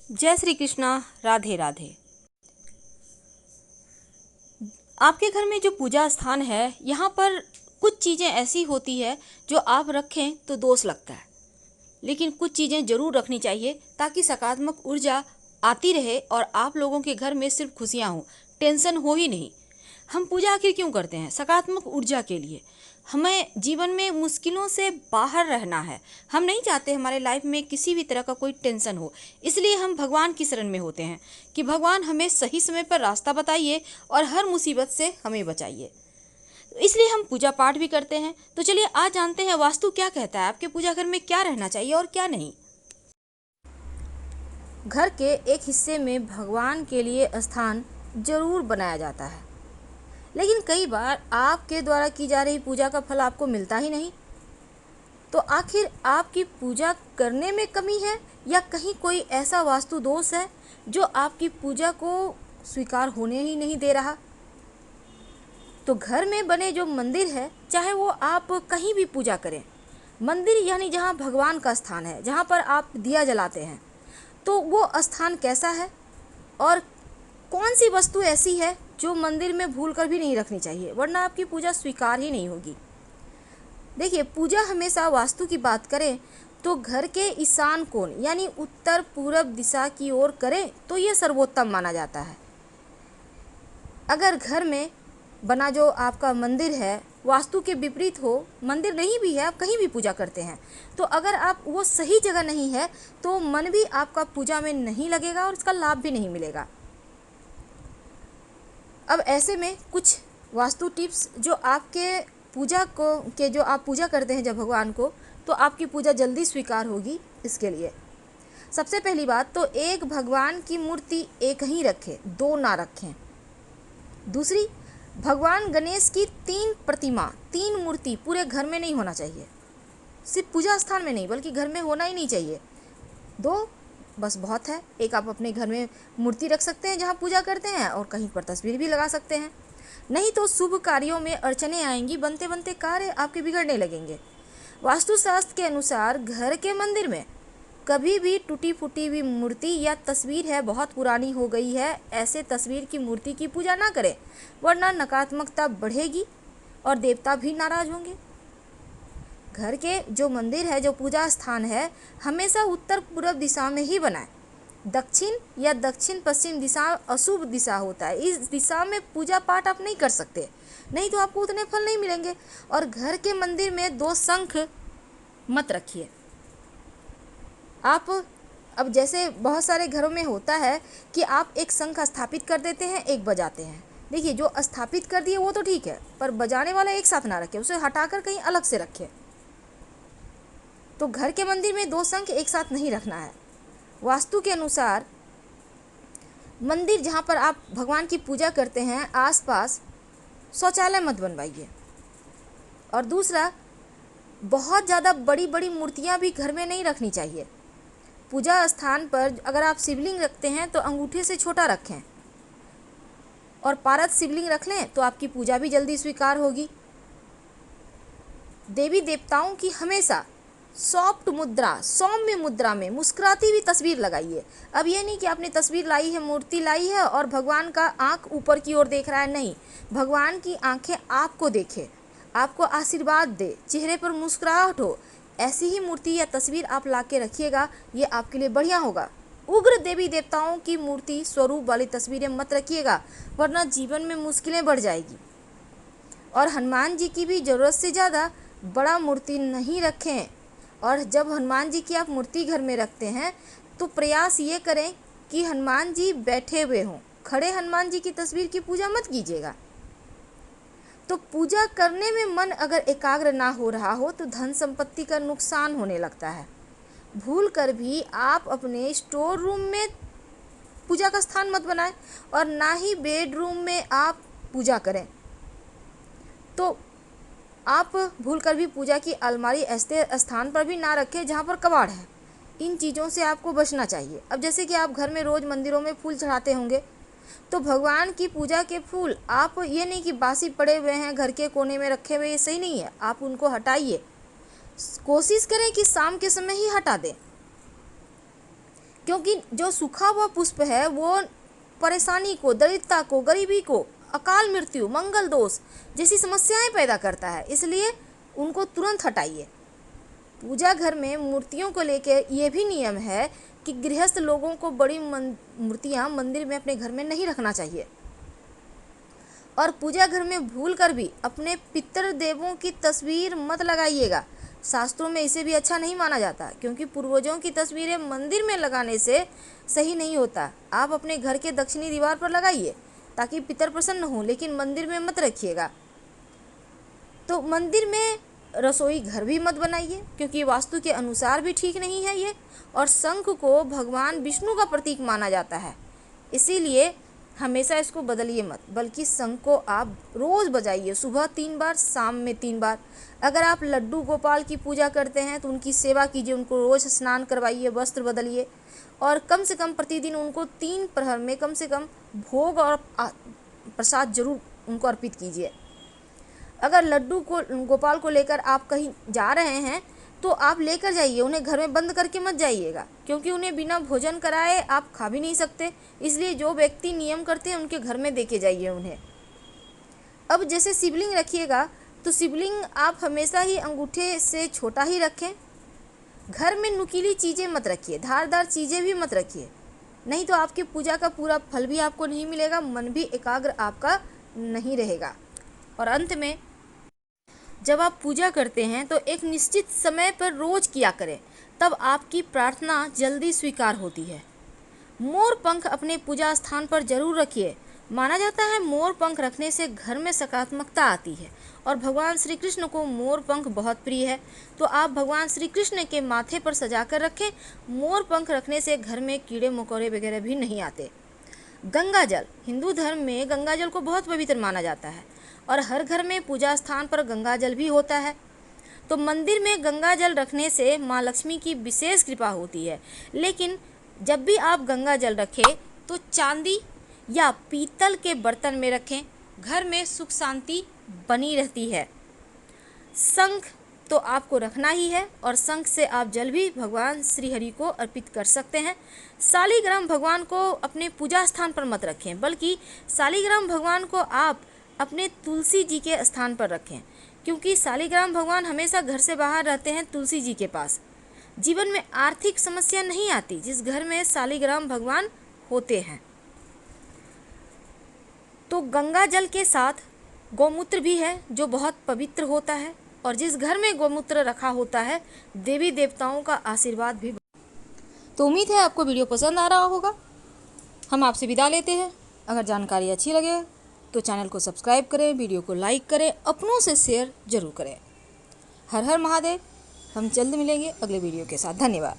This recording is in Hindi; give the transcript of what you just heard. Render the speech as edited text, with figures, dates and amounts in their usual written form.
जय श्री कृष्णा। राधे राधे। आपके घर में जो पूजा स्थान है, यहाँ पर कुछ चीज़ें ऐसी होती है जो आप रखें तो दोष लगता है, लेकिन कुछ चीज़ें ज़रूर रखनी चाहिए ताकि सकारात्मक ऊर्जा आती रहे और आप लोगों के घर में सिर्फ खुशियाँ हों, टेंशन हो ही नहीं। हम पूजा आखिर क्यों करते हैं? सकारात्मक ऊर्जा के लिए। हमें जीवन में मुश्किलों से बाहर रहना है। हम नहीं चाहते हमारे लाइफ में किसी भी तरह का कोई टेंशन हो, इसलिए हम भगवान की शरण में होते हैं कि भगवान हमें सही समय पर रास्ता बताइए और हर मुसीबत से हमें बचाइए। इसलिए हम पूजा पाठ भी करते हैं। तो चलिए आज जानते हैं वास्तु क्या कहता है, आपके पूजा घर में क्या रहना चाहिए और क्या नहीं। घर के एक हिस्से में भगवान के लिए स्थान जरूर बनाया जाता है, लेकिन कई बार आपके द्वारा की जा रही पूजा का फल आपको मिलता ही नहीं। तो आखिर आपकी पूजा करने में कमी है या कहीं कोई ऐसा वास्तु दोष है जो आपकी पूजा को स्वीकार होने ही नहीं दे रहा? तो घर में बने जो मंदिर है, चाहे वो आप कहीं भी पूजा करें, मंदिर यानी जहाँ भगवान का स्थान है, जहाँ पर आप दिया जलाते हैं, तो वो स्थान कैसा है और कौन सी वस्तु ऐसी है जो मंदिर में भूल कर भी नहीं रखनी चाहिए, वरना आपकी पूजा स्वीकार ही नहीं होगी। देखिए, पूजा हमेशा वास्तु की बात करें तो घर के ईशान कोण यानी उत्तर पूरब दिशा की ओर करें तो यह सर्वोत्तम माना जाता है। अगर घर में बना जो आपका मंदिर है वास्तु के विपरीत हो, मंदिर नहीं भी है, आप कहीं भी पूजा करते हैं, तो अगर आप वो सही जगह नहीं है तो मन भी आपका पूजा में नहीं लगेगा और इसका लाभ भी नहीं मिलेगा। अब ऐसे में कुछ वास्तु टिप्स जो आपके पूजा को के जो आप पूजा करते हैं जब भगवान को, तो आपकी पूजा जल्दी स्वीकार होगी। इसके लिए सबसे पहली बात तो एक भगवान की मूर्ति एक ही रखें, दो ना रखें। दूसरी, भगवान गणेश की 3 प्रतिमा, 3 मूर्ति पूरे घर में नहीं होना चाहिए। सिर्फ पूजा स्थान में नहीं बल्कि घर में होना ही नहीं चाहिए। 2 बस बहुत है। एक आप अपने घर में मूर्ति रख सकते हैं जहाँ पूजा करते हैं और कहीं पर तस्वीर भी लगा सकते हैं। नहीं तो शुभ कार्यों में अड़चने आएंगी, बनते बनते कार्य आपके बिगड़ने लगेंगे। वास्तुशास्त्र के अनुसार घर के मंदिर में कभी भी टूटी फूटी हुई मूर्ति या तस्वीर है, बहुत पुरानी हो गई है, ऐसे तस्वीर की मूर्ति की पूजा ना करें, वरना नकारात्मकता बढ़ेगी और देवता भी नाराज होंगे। घर के जो मंदिर है, जो पूजा स्थान है, हमेशा उत्तर पूर्व दिशा में ही बनाएं। दक्षिण या दक्षिण पश्चिम दिशा अशुभ दिशा होता है, इस दिशा में पूजा पाठ आप नहीं कर सकते, नहीं तो आपको उतने फल नहीं मिलेंगे। और घर के मंदिर में 2 शंख मत रखिए आप। अब जैसे बहुत सारे घरों में होता है कि आप एक शंख स्थापित कर देते हैं, एक बजाते हैं। देखिए, जो स्थापित कर दिए वो तो ठीक है, पर बजाने वाला एक साथ ना रखें, उसे हटाकर कहीं अलग से रखें। तो घर के मंदिर में 2 शंख एक साथ नहीं रखना है। वास्तु के अनुसार मंदिर जहाँ पर आप भगवान की पूजा करते हैं आसपास शौचालय मत बनवाइए। और दूसरा, बहुत ज़्यादा बड़ी बड़ी मूर्तियाँ भी घर में नहीं रखनी चाहिए। पूजा स्थान पर अगर आप शिवलिंग रखते हैं तो अंगूठे से छोटा रखें और पारद शिवलिंग रख लें तो आपकी पूजा भी जल्दी स्वीकार होगी। देवी देवताओं की हमेशा सॉफ्ट मुद्रा, सौम्य मुद्रा में मुस्कुराती हुई तस्वीर लगाइए। अब ये नहीं कि आपने तस्वीर लाई है, मूर्ति लाई है और भगवान का आंख ऊपर की ओर देख रहा है, नहीं, भगवान की आंखें आपको देखे, आपको आशीर्वाद दे, चेहरे पर मुस्कुराहट हो, ऐसी ही मूर्ति या तस्वीर आप ला के रखिएगा, ये आपके लिए बढ़िया होगा। उग्र देवी देवताओं की मूर्ति स्वरूप वाली तस्वीरें मत रखिएगा, वरना जीवन में मुश्किलें बढ़ जाएगी। और हनुमान जी की भी ज़रूरत से ज़्यादा बड़ा मूर्ति नहीं रखें। और जब हनुमान जी की आप मूर्ति घर में रखते हैं तो प्रयास ये करें कि हनुमान जी बैठे हुए हों, खड़े हनुमान जी की तस्वीर की पूजा मत कीजिएगा। तो पूजा करने में मन अगर एकाग्र ना हो रहा हो तो धन संपत्ति का नुकसान होने लगता है। भूल कर भी आप अपने स्टोर रूम में पूजा का स्थान मत बनाएं और ना ही बेडरूम में आप पूजा करें। तो आप भूल कर भी पूजा की अलमारी ऐसे स्थान पर भी ना रखें जहाँ पर कबाड़ है। इन चीज़ों से आपको बचना चाहिए। अब जैसे कि आप घर में रोज़ मंदिरों में फूल चढ़ाते होंगे, तो भगवान की पूजा के फूल आप ये नहीं कि बासी पड़े हुए हैं घर के कोने में रखे हुए, ये सही नहीं है, आप उनको हटाइए। कोशिश करें कि शाम के समय ही हटा दें। क्योंकि जो सूखा हुआ पुष्प है वो परेशानी को, दरिद्रता को, गरीबी को, अकाल मृत्यु, मंगल दोष जैसी समस्याएं पैदा करता है, इसलिए उनको तुरंत हटाइए। पूजा घर में मूर्तियों को लेकर ये भी नियम है कि गृहस्थ लोगों को बड़ी मूर्तियां मंदिर में अपने घर में नहीं रखना चाहिए। और पूजा घर में भूल कर भी अपने पितृ देवों की तस्वीर मत लगाइएगा। शास्त्रों में इसे भी अच्छा नहीं माना जाता, क्योंकि पूर्वजों की तस्वीरें मंदिर में लगाने से सही नहीं होता। आप अपने घर के दक्षिणी दीवार पर लगाइए ताकि पितर प्रसन्न हो, लेकिन मंदिर में मत रखिएगा। तो मंदिर में रसोई घर भी मत बनाइए, क्योंकि वास्तु के अनुसार भी ठीक नहीं है ये। और शंख को भगवान विष्णु का प्रतीक माना जाता है, इसीलिए हमेशा इसको बदलिए मत, बल्कि शंख को आप रोज़ बजाइए, सुबह 3 बार, शाम में 3 बार। अगर आप लड्डू गोपाल की पूजा करते हैं तो उनकी सेवा कीजिए, उनको रोज़ स्नान करवाइए, वस्त्र बदलिए और कम से कम प्रतिदिन उनको 3 प्रहर में कम से कम भोग और प्रसाद जरूर उनको अर्पित कीजिए। अगर लड्डू को गोपाल को लेकर आप कहीं जा रहे हैं तो आप लेकर जाइए, उन्हें घर में बंद करके मत जाइएगा, क्योंकि उन्हें बिना भोजन कराए आप खा भी नहीं सकते। इसलिए जो व्यक्ति नियम करते हैं उनके घर में देके जाइए उन्हें। अब जैसे शिवलिंग रखिएगा तो शिवलिंग आप हमेशा ही अंगूठे से छोटा ही रखें। घर में नुकीली चीज़ें मत रखिए, धारदार चीज़ें भी मत रखिए, नहीं तो आपकी पूजा का पूरा फल भी आपको नहीं मिलेगा, मन भी एकाग्र आपका नहीं रहेगा। और अंत में जब आप पूजा करते हैं तो एक निश्चित समय पर रोज किया करें, तब आपकी प्रार्थना जल्दी स्वीकार होती है। मोर पंख अपने पूजा स्थान पर जरूर रखिए। माना जाता है मोर पंख रखने से घर में सकारात्मकता आती है और भगवान श्री कृष्ण को मोर पंख बहुत प्रिय है, तो आप भगवान श्री कृष्ण के माथे पर सजा कर रखें। मोर पंख रखने से घर में कीड़े मकोड़े वगैरह भी नहीं आते। गंगा जल, हिंदू धर्म में गंगा जल को बहुत पवित्र माना जाता है और हर घर में पूजा स्थान पर गंगा जल भी होता है। तो मंदिर में गंगा जल रखने से माँ लक्ष्मी की विशेष कृपा होती है। लेकिन जब भी आप गंगा जल रखें तो चांदी या पीतल के बर्तन में रखें, घर में सुख शांति बनी रहती है। शंख तो आपको रखना ही है और शंख से आप जल भी भगवान श्री हरि को अर्पित कर सकते हैं। शालिग्राम भगवान को अपने पूजा स्थान पर मत रखें, बल्कि शालिग्राम भगवान को आप अपने तुलसी जी के स्थान पर रखें, क्योंकि शालिग्राम भगवान हमेशा घर से बाहर रहते हैं तुलसी जी के पास। जीवन में आर्थिक समस्या नहीं आती जिस घर में शालिग्राम भगवान होते हैं। तो गंगा जल के साथ गौमूत्र भी है जो बहुत पवित्र होता है, और जिस घर में गौमूत्र रखा होता है देवी देवताओं का आशीर्वाद भी। तो उम्मीद है आपको वीडियो पसंद आ रहा होगा। हम आपसे विदा लेते हैं। अगर जानकारी अच्छी लगे तो चैनल को सब्सक्राइब करें, वीडियो को लाइक करें, अपनों से शेयर जरूर करें। हर हर महादेव। हम जल्द मिलेंगे अगले वीडियो के साथ। धन्यवाद।